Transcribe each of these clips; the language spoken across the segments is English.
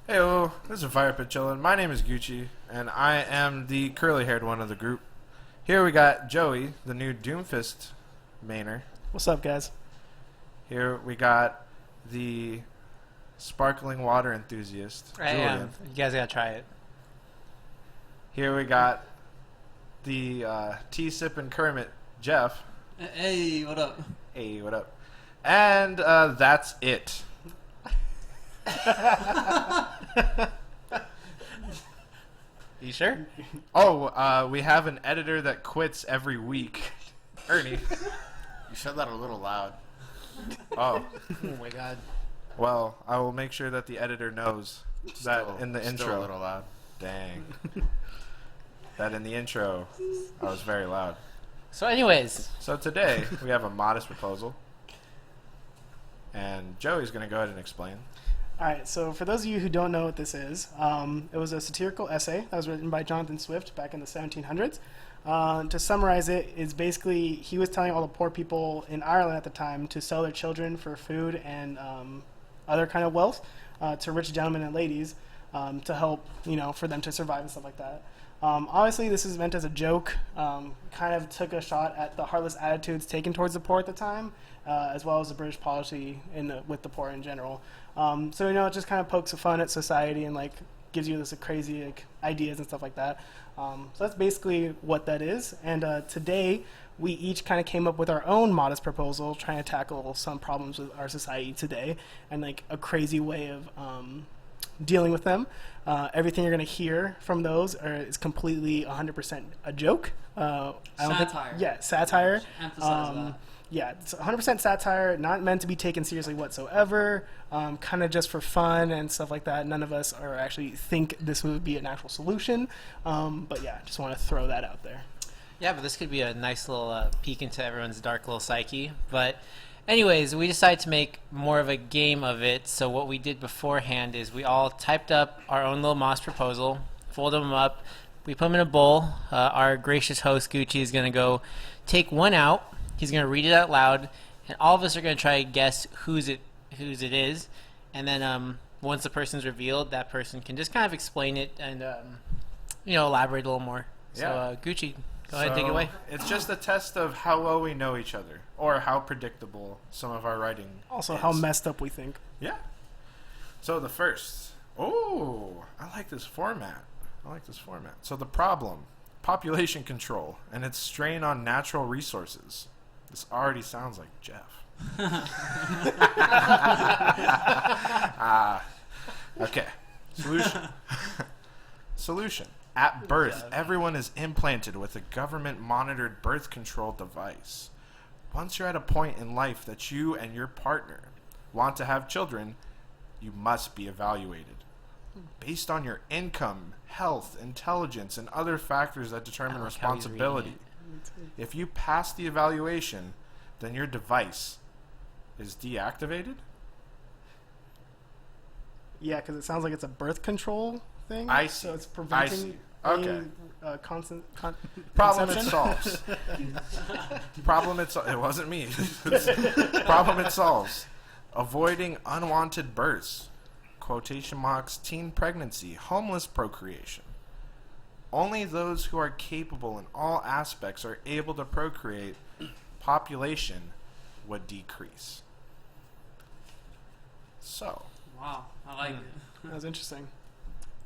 Hey, this is Fire Pit Chillin'. My name is Gucci, and I am the curly-haired one of the group. Here we got Joey, the new Doomfist mainer. What's up, guys? Here we got the sparkling water enthusiast, Julian. You guys gotta try it. Here we got the tea-sipping Kermit, Jeff. Hey, what up? Hey, what up? And that's it. You sure? Oh, we have an editor that quits every week. Ernie. You said that a little loud. Oh. Oh my god. Well, I will make sure that the editor knows that in the Still intro. a little loud. Dang. That in the intro, I was very loud. So anyways, So today, we have a modest proposal. And Joey's going to go ahead and explain. All right, so for those of you who don't know what this is, it was a satirical essay that was written by Jonathan Swift back in the 1700s. To summarize it, is basically he was telling all the poor people in Ireland at the time to sell their children for food and other kind of wealth to rich gentlemen and ladies to help, for them to survive and stuff like that. Obviously, this is meant as a joke. Kind of took a shot at the heartless attitudes taken towards the poor at the time, as well as the British policy with the poor in general. So it just kind of pokes fun at society and gives you this crazy ideas and stuff like that. So that's basically what that is. And today we each kind of came up with our own modest proposal, trying to tackle some problems with our society today, and a crazy way of dealing with them. Everything you're going to hear from those is completely 100% a joke. Satire. Satire. Emphasize that. Yeah, it's 100% satire, not meant to be taken seriously whatsoever, kind of just for fun and stuff like that. None of us are actually think this would be an actual solution, but yeah, just want to throw that out there. yeah, but this could be a nice little peek into everyone's dark little psyche. But anyways, we decided to make more of a game of it. So what we did beforehand is we all typed up our own little Moss proposal, folded them up, we put them in a bowl. Our gracious host Gucci is going to go take one out. He's going to read it out loud, and all of us are going to try to guess whose it is. And then once the person's revealed, that person can just kind of explain it and elaborate a little more. Yeah. So Gucci, go ahead and take it away. It's just a test of how well we know each other, or how predictable some of our writing Also, is. how messed up we think. Yeah. So the first. Oh, I like this format. So the problem, population control, and its strain on natural resources. This already sounds like Jeff. Okay. Solution. At birth, everyone is implanted with a government-monitored birth control device. Once you're at a point in life that you and your partner want to have children, you must be evaluated based on your income, health, intelligence, and other factors that determine responsibility. If you pass the evaluation, then your device is deactivated. Yeah, because it sounds like it's a birth control thing. I see. So it's I preventing see. Okay. any constant Problem it conception. solves. It wasn't me. Problem it solves. Avoiding unwanted births. Quotation marks, teen pregnancy, homeless procreation. Only those who are capable in all aspects are able to procreate. Population would decrease. So. Wow, I like it. That was interesting.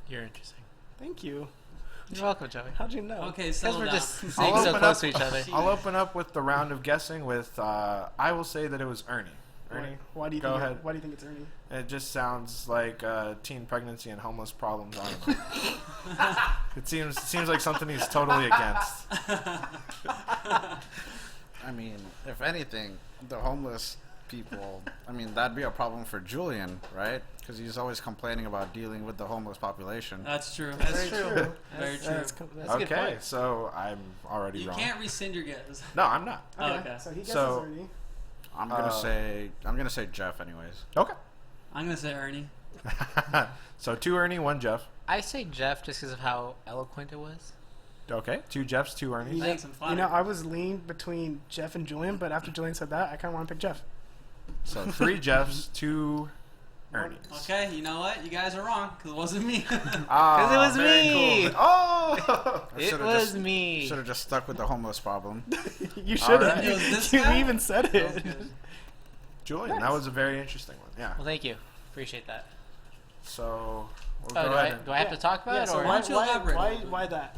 You're interesting. Thank you. You're welcome, Joey. How'd you know? Okay, Because settle we're down. just I'll staying so open close up- to each other. I'll open up with the round of guessing with, I will say that it was Ernie. Ernie, Why do you go think ahead. Why do you think it's Ernie? It just sounds like teen pregnancy and homeless problems. I don't know. It seems like something he's totally against. I mean, if anything, the homeless people, that'd be a problem for Julian, right? Because he's always complaining about dealing with the homeless population. That's true. That's true. Very true. That's a good Okay, point. so I'm already You wrong. can't rescind your guess. No, I'm not. Oh, okay. So he guesses So- Ernie. I'm gonna say Jeff anyways. Okay. I'm gonna say Ernie. So 2 Ernie, 1 Jeff. I say Jeff just because of how eloquent it was. Okay, 2 Jeffs, 2 Ernies. Thanks, I'm flattered. I was leaned between Jeff and Julian, but after Julian said that, I kind of want to pick Jeff. So 3 Jeffs, 2 Ernie's. Okay, you know what? You guys are wrong because it wasn't me. Ah, 'Cause it was very me. cool. Oh! It was me. Should have just stuck with the homeless problem. You should have. Alright. It was this We guy? even said That was it. good. Julian, that was a very interesting one. Yeah. Well, thank you. Appreciate that. So, we'll Oh, go do ahead I, and- do I have to talk about Yeah, it? so Or? why don't you elaborate a why, little bit? why that?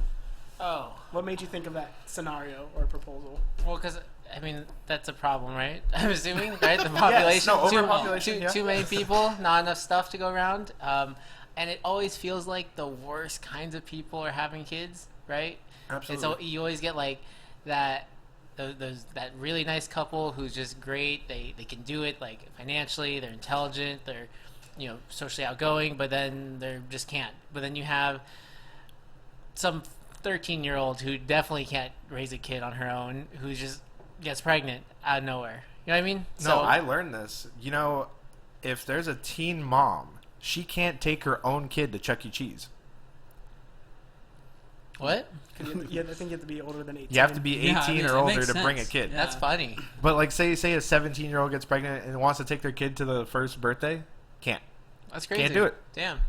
Oh. What made you think of that scenario or proposal? Well, because I mean that's a problem, right? I'm assuming, right? The population, no, too, overpopulation, yeah. too many people, not enough stuff to go around, and it always feels like the worst kinds of people are having kids, right? Absolutely. And so you always get like that, that really nice couple who's just great. They can do it like financially. They're intelligent. They're socially outgoing, but then they just can't. But then you have some 13-year-old who definitely can't raise a kid on her own, who just gets pregnant out of nowhere. You know what I mean? No, I learned this. If there's a teen mom, she can't take her own kid to Chuck E. Cheese. What? I think you have to be older than 18. You have to be 18 Yeah, I mean, or it older makes to bring a sense. kid. Yeah. That's funny. But like, say a 17-year-old gets pregnant and wants to take their kid to the first birthday, can't. That's crazy. Can't do it. Damn.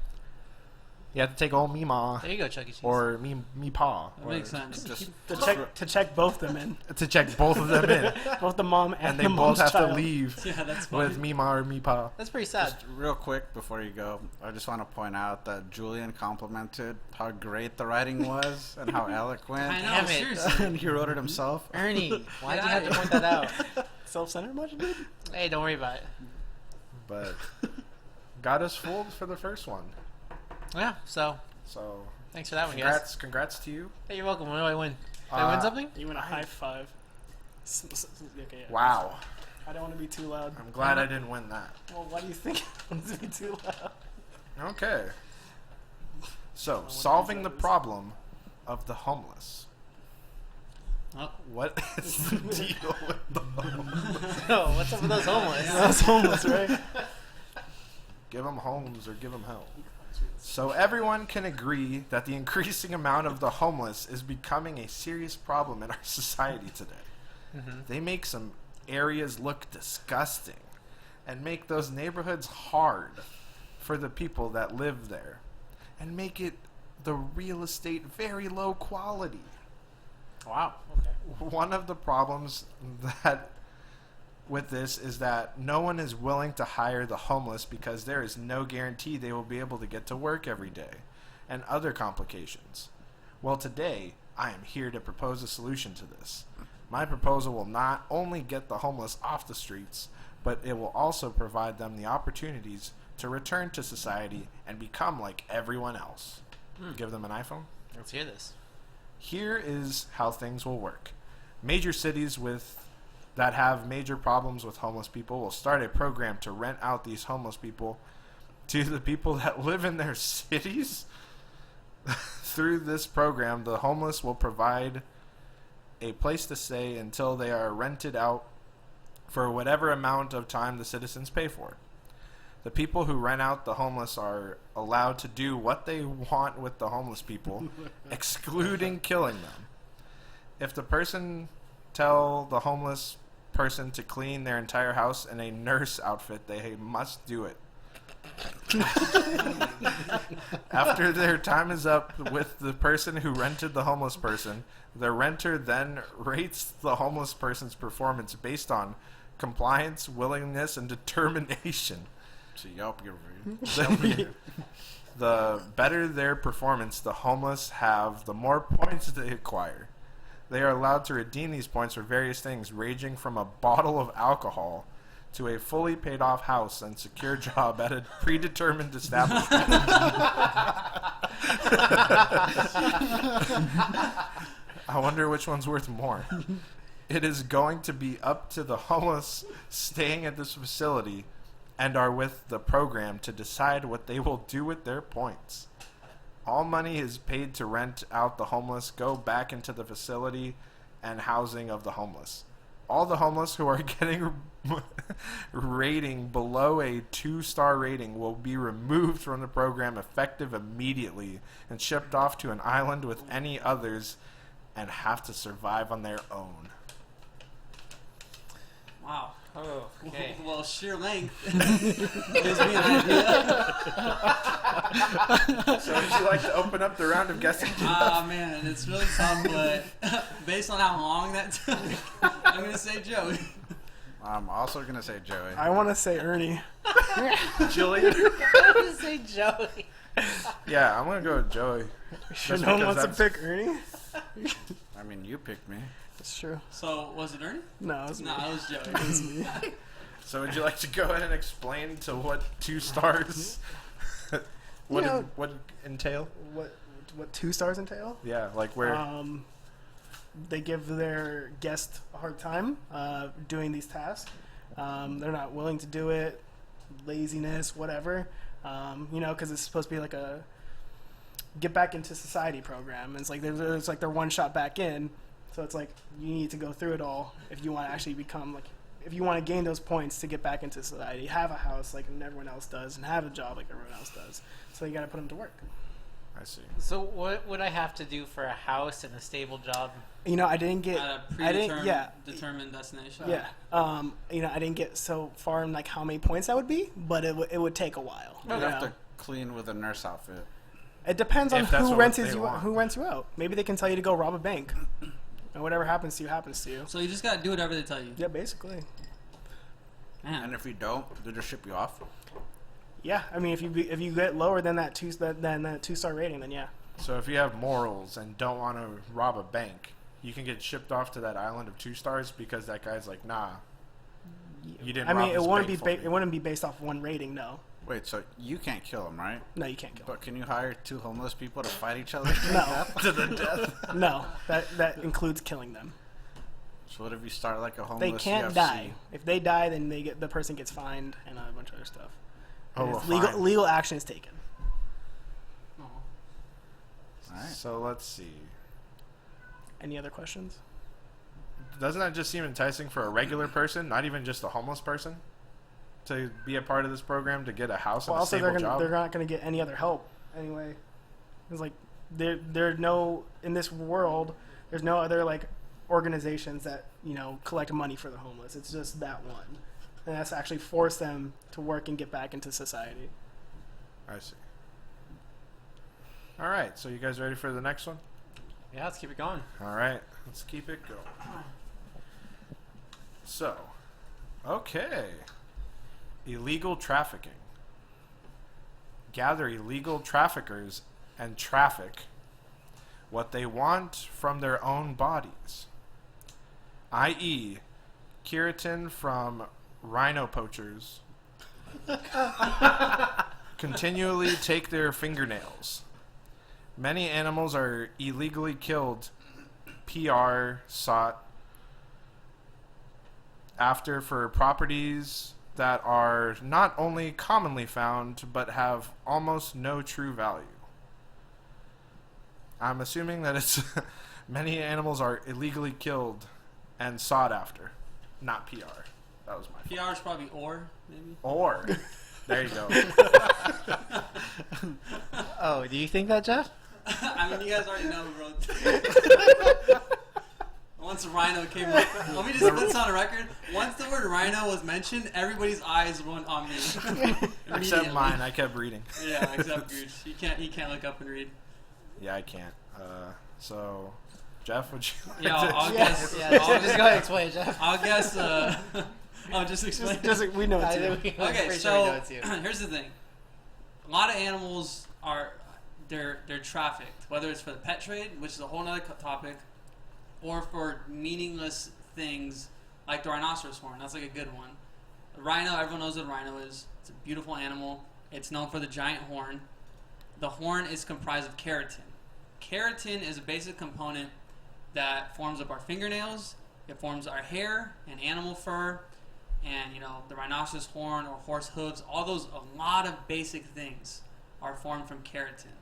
You have to take old me ma There you go, Chuck E. Cheese. or me pa That makes sense. Just to check both them in, to check both of them in, both the mom and and they the both mom's have child. to leave Yeah, that's funny. with me ma or me pa. That's pretty sad. Just real quick before you go, I just want to point out that Julian complimented how great the writing was and how eloquent. I know, Damn it. seriously. And he wrote it himself. Ernie, why did you Yeah, have to point that out? Self-centered much, dude? Hey, don't worry about it. But got us fooled for the first one. Yeah, so So thanks for that one, guys. congrats to you. Hey, you're welcome. What do I win? Did I win something? You went a high five. Okay, yeah. Wow, I don't want to be too loud. I'm glad I didn't win that. Well, why do you think I want to be too loud? Okay. So, what solving is the that? problem of the homeless. Oh, What is the deal with the homeless? Oh, what's up with those homeless? That's homeless, right? Give them homes or give them help. So everyone can agree that the increasing amount of the homeless is becoming a serious problem in our society today. They make some areas look disgusting and make those neighborhoods hard for the people that live there and make it the real estate very low quality. Wow. Okay. One of the problems that with this is that no one is willing to hire the homeless because there is no guarantee they will be able to get to work every day and other complications. Well, today I am here to propose a solution to this. My proposal will not only get the homeless off the streets, but it will also provide them the opportunities to return to society and become like everyone else. Give them an iPhone? Let's hear this. Here is how things will work. Major cities that have major problems with homeless people will start a program to rent out these homeless people to the people that live in their cities. Through this program, the homeless will provide a place to stay until they are rented out for whatever amount of time the citizens pay for. The people who rent out the homeless are allowed to do what they want with the homeless people, excluding killing them. If the person tell the homeless person to clean their entire house in a nurse outfit, they must do it. After their time is up with the person who rented the homeless person, the renter then rates the homeless person's performance based on compliance, willingness, and determination. So Yelp review. The better their performance the homeless have, the more points they acquire. They are allowed to redeem these points for various things, ranging from a bottle of alcohol to a fully paid off house and secure job at a predetermined establishment. I wonder which one's worth more. It is going to be up to the homeless staying at this facility and are with the program to decide what they will do with their points. All money is paid to rent out the homeless go back into the facility and housing of the homeless. All the homeless who are getting rating below a 2-star rating will be removed from the program effective immediately and shipped off to an island with any others and have to survive on their own. Wow. Oh, okay. Well, sheer length gives me an idea. So would you like to open up the round of guessing? Ah, man, it's really tough, but based on how long that took, I'm going to say Joey. I'm also gonna say Joey. I want to say Ernie. Julian? I was gonna say Joey. Yeah, I'm gonna go with Joey. Sure, Just no one because wants to that's- pick Ernie. I mean, you picked me. That's true. So, was it Ernie? No, it's No, me. it was Joey. It's me. So would you like to go ahead and explain to what 2 stars what You know- it, what it entail? What 2 stars entail? Yeah, like where They give their guest a hard time doing these tasks. They're not willing to do it, laziness, whatever. Because it's supposed to be like a get back into society program. And it's like there's like their one shot back in. So it's like you need to go through it all if you want to actually become like if you want to gain those points to get back into society, have a house like everyone else does, and have a job like everyone else does. So you got to put them to work. I see. So what would I have to do for a house and a stable job? I didn't get. At a I didn't. Yeah. determined destination. Yeah. I didn't get so far in like how many points that would be, but it would take a while. You you have know? to clean with a nurse outfit. It depends on If that's who what rents they you want. who rents you out. Maybe they can tell you to go rob a bank, and whatever happens to you happens to you. So you just got to do whatever they tell you. Yeah, basically. Man. And if you don't, they just ship you off. Yeah, I mean, if you get lower than that 2-star rating, then yeah. So if you have morals and don't want to rob a bank, you can get shipped off to that island of 2 stars because that guy's like, nah, you didn't. I rob mean, it this wouldn't bank be for me. it wouldn't be based off one rating, no. Wait, so you can't kill them, right? No, you can't kill. But can you hire 2 homeless people to fight each other? No, to the death. no, that includes killing them. So what if you start like a homeless They can't UFC? die. If they die, then the person gets fined and a bunch of other stuff. Oh, And a it's fine. legal action is taken. Oh. All right. So let's see. Any other questions? Doesn't that just seem enticing for a regular person, not even just a homeless person, to be a part of this program to get a house Well, and a also stable job? they're not going to get any other help anyway. It's like there no in this world. There's no other like organizations that collect money for the homeless. It's just that one, and that's actually force them to work and get back into society. I see. All right, so you guys ready for the next one? Yeah, let's keep it going. All right, let's keep it going. So, okay. Illegal trafficking. Gather illegal traffickers and traffic what they want from their own bodies, i.e., keratin from rhino poachers. Continually take their fingernails. Many animals are illegally killed, PR sought after for properties that are not only commonly found but have almost no true value. I'm assuming that it's many animals are illegally killed and sought after, not PR. That was my fault. PR is probably or, maybe. Or, there you go. Oh, do you think that, Jeff? I mean, you guys already know who wrote this. Once Rhino came up, let me just put this on a record. Once the word Rhino was mentioned, everybody's eyes went on me. Except Immediately. mine, I kept reading. Yeah, except Gooch. He can't look up and read. Yeah, I can't. So, Jeff, would you like Yeah, to... I'll Yes. guess. Yeah, so just go ahead and explain, Jeff. I'll guess. I'll just explain. We know it's I you. think we- I'm Okay, pretty sure we know so it's you. here's the thing. A lot of animals are they're trafficked, whether it's for the pet trade, which is a whole other topic, or for meaningless things like the rhinoceros horn. That's like a good one. The rhino, everyone knows what a rhino is. It's a beautiful animal. It's known for the giant horn. The horn is comprised of keratin. Keratin is a basic component that forms up our fingernails. It forms our hair and animal fur, and the rhinoceros horn or horse hooves. All those, a lot of basic things are formed from keratin,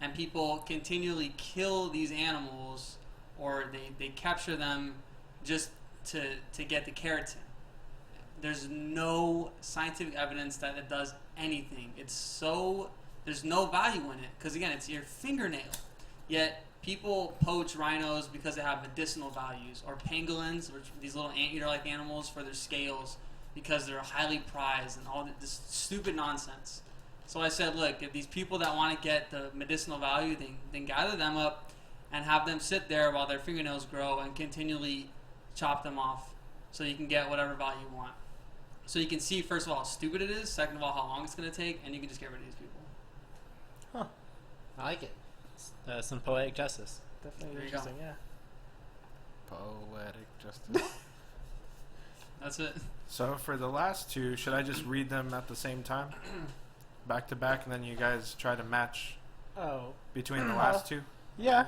and people continually kill these animals, or they capture them just to get the keratin. There's no scientific evidence that it does anything. There's no value in it because again, it's your fingernail. Yet people poach rhinos because they have medicinal values, or pangolins, which these little anteater-like animals, for their scales because they're highly prized, and all this stupid nonsense. So I said, look, if these people that want to get the medicinal value, then gather them up and have them sit there while their fingernails grow and continually chop them off so you can get whatever value you want. So you can see, first of all, how stupid it is, second of all, how long it's going to take, and you can just get rid of these people. I like it. Some poetic justice. Definitely There you go. interesting. Yeah. Poetic justice. That's it. So for the last two, should I just read them at the same time? Back to back, and then you guys try to match Oh. between the last two? Yeah.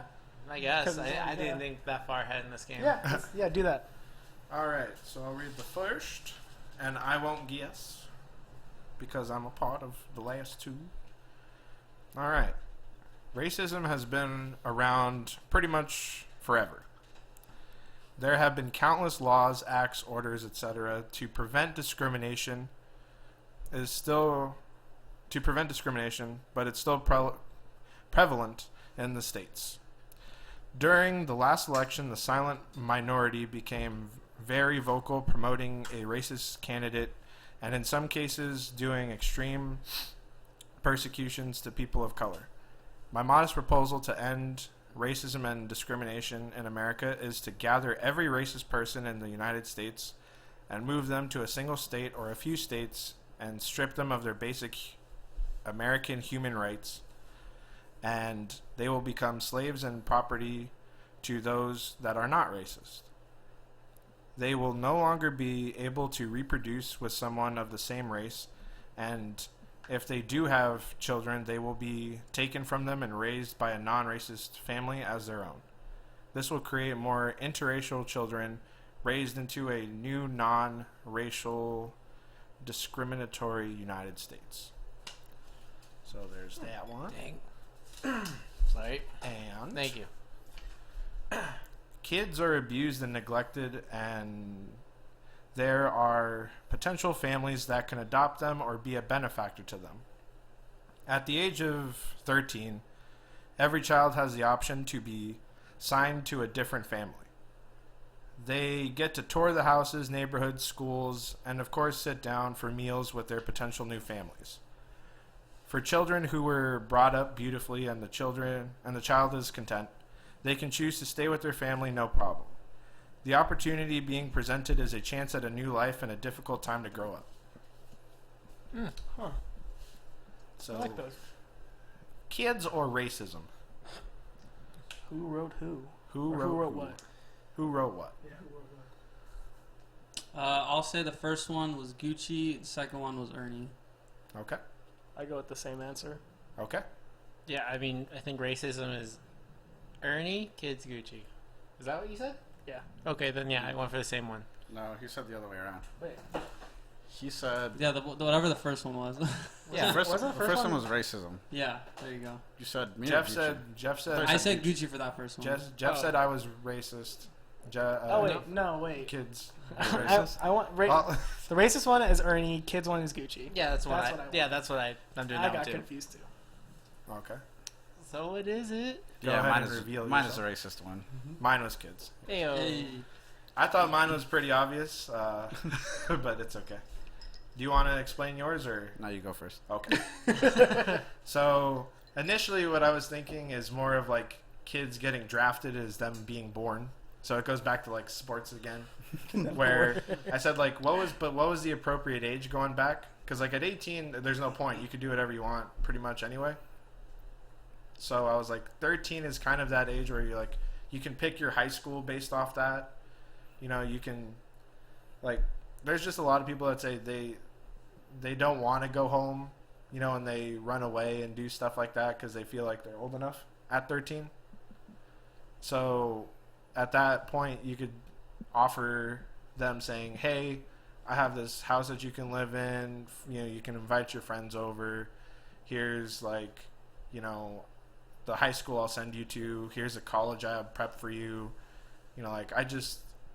I guess. 'Cause, I yeah. didn't think that far ahead in this game. Yeah. Yeah. Do that. Alright, so I'll read the first, and I won't guess because I'm a part of the last two. Alright. Racism has been around pretty much forever. There have been countless laws, acts, orders, etc. to prevent discrimination. But it's still prevalent in the states. During the last election, the silent minority became very vocal, promoting a racist candidate, and in some cases doing extreme persecutions to people of color. My modest proposal to end racism and discrimination in America is to gather every racist person in the United States and move them to a single state or a few states and strip them of their basic American human rights, and they will become slaves and property to those that are not racist. They will no longer be able to reproduce with someone of the same race, and if they do have children, they will be taken from them and raised by a non-racist family as their own. This will create more interracial children raised into a new non-racial discriminatory United States. So there's that one. Dang. Sorry. And Thank you. kids are abused and neglected, and there are potential families that can adopt them or be a benefactor to them. At the age of 13, every child has the option to be signed to a different family. They get to tour the houses, neighborhoods, schools, and of course sit down for meals with their potential new families. For children who were brought up beautifully and the child is content, they can choose to stay with their family, no problem. The opportunity being presented is a chance at a new life and a difficult time to grow up. Huh. So, I like those. kids or racism? Who wrote who? Who Or wrote who wrote what? Who wrote what? Yeah. Who wrote what? I'll say the first one was Gucci, the second one was Ernie. Okay. I go with the same answer. Okay. Yeah, I mean, I think racism is Ernie, kids Gucci. Is that what you said? Yeah. Okay, then yeah, I went for the same one. No, he said the other way around. Wait. He said Yeah, whatever the first one was. Yeah. the first, wasn't the the first first one one- was racism. Yeah, there you go. You said me. Jeff or Gucci? said. I said Gucci for that first one. Jeff Oh. said I was racist. Oh wait, no, wait. Kids. I, Racist. I want Well, the racist one is Ernie. Kids one is Gucci. Yeah, that's what That's I. what I yeah, want. that's what I'm doing I that one got too. confused too. okay. So what is it? Go Yeah, ahead mine and is reveal mine is yourself. the racist one. Mine was kids. Heyo. Hey. I thought mine was pretty obvious, but it's okay. Do you want to explain yours or? Now you go first. Okay. So initially, what I was thinking is more of like kids getting drafted as them being born. So it goes back to like sports again, where I said like what was the appropriate age going back? Because like at 18, there's no point. You could do whatever you want pretty much anyway. So I was like 13 is kind of that age where you're like you can pick your high school based off that. You know, you can like there's just a lot of people that say they don't want to go home, you know, and they run away and do stuff like that because they feel like they're old enough at 13. So at that point, you could offer them saying, hey, I have this house that you can live in. You know, you can invite your friends over. Here's like, you know, the high school I'll send you to. Here's a college I have prepped for you. You know, like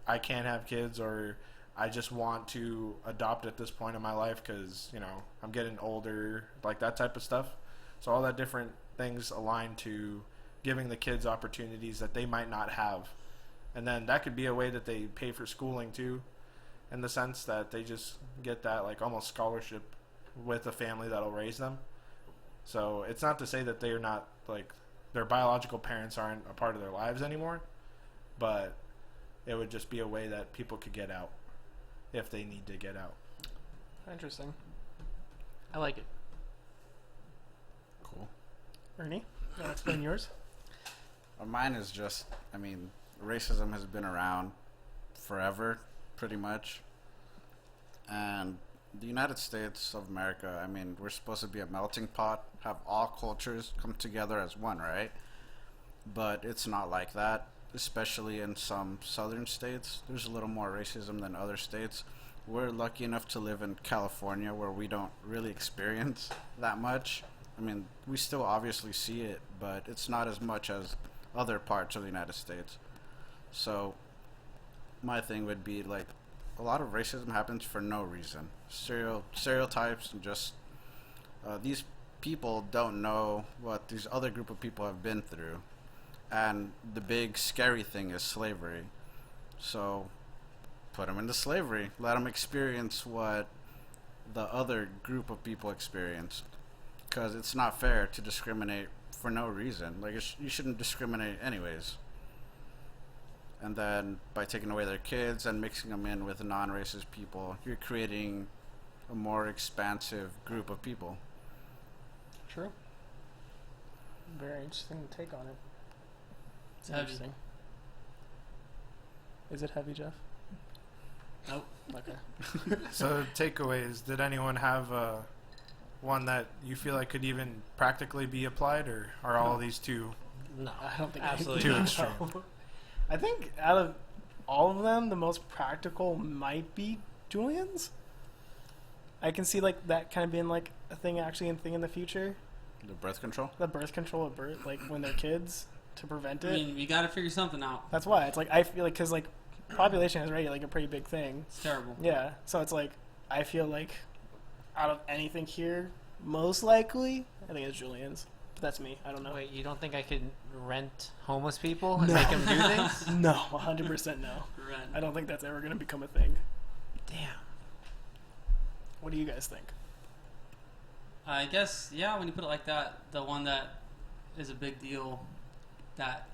I can't have kids, or I just want to adopt at this point in my life because, you know, I'm getting older, like that type of stuff. So all that different things align to giving the kids opportunities that they might not have. And then that could be a way that they pay for schooling too, in the sense that they just get that like almost scholarship with a family that'll raise them. So it's not to say that they're not like their biological parents aren't a part of their lives anymore, but it would just be a way that people could get out if they need to get out. Interesting. I like it. Cool. Ernie, you want to explain yours? Mine is just, I mean, racism has been around forever, pretty much. And the United States of America, I mean, we're supposed to be a melting pot, have all cultures come together as one, right? But it's not like that, especially in some southern states. There's a little more racism than other states. We're lucky enough to live in California where we don't really experience that much. I mean, we still obviously see it, but it's not as much as other parts of the United States. So my thing would be like, a lot of racism happens for no reason. Stereotypes and just these people don't know what these other group of people have been through. And the big scary thing is slavery. So put them into slavery. Let them experience what the other group of people experienced. Because it's not fair to discriminate for no reason. Like, you shouldn't discriminate anyways. And then by taking away their kids and mixing them in with non-racist people, you're creating a more expansive group of people. True. Very interesting take on it. It's heavy. Interesting. Is it heavy, Jeff? Nope. Okay. So takeaways, did anyone have one that you feel like could even practically be applied, or are all these too No, I don't think absolutely too not. extreme? I think out of all of them, the most practical might be Julian's. I can see like that kind of being like a thing in the future. The birth control? The birth control of birth, like when they're kids, to prevent I it. mean, you got to figure something out. That's why it's like I feel like because like population is already like a pretty big thing. It's terrible. Yeah, so it's like I feel like out of anything here, most likely I think it's Julian's. But that's me. I don't know. Wait, you don't think I could rent homeless people and make them do things? No, 100% no. Ren. I don't think that's ever going to become a thing. Damn. What do you guys think? I guess, yeah, when you put it like that, the one that is a big deal that,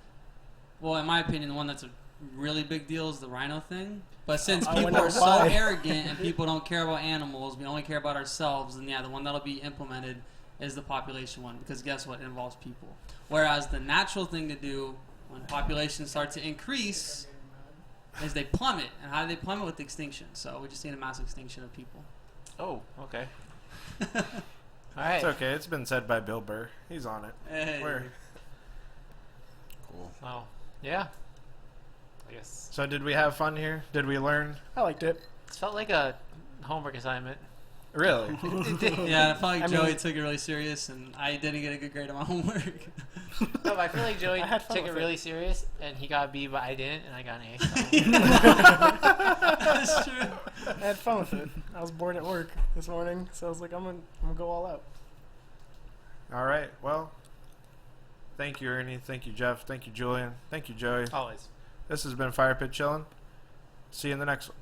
well, in my opinion, the one that's a really big deal is the rhino thing. But since I people wonder are so why. arrogant and people don't care about animals, we only care about ourselves, then yeah, the one that'll be implemented is the population one, because guess what? It involves people. Whereas the natural thing to do when populations start to increase is they plummet. And how do they plummet? With extinction. So we just need a mass extinction of people. Oh, okay. All right. It's okay. It's been said by Bill Burr. He's on it. Hey. Where? Cool. Oh, yeah. I guess So did we have fun here? Did we learn? I liked it. it felt like a homework assignment. Really? Yeah, I felt like I Joey mean- took it really serious, and I didn't get a good grade on my homework. No, but I feel like Joey I had fun took it with it. really serious, and he got a B, but I didn't, and I got an A. So. That's true. I had fun with it. I was bored at work this morning, so I was like, I'm gonna go all out. All right. Well, thank you, Ernie. Thank you, Jeff. Thank you, Julian. Thank you, Joey. Always. This has been Fire Pit Chillin'. See you in the next one.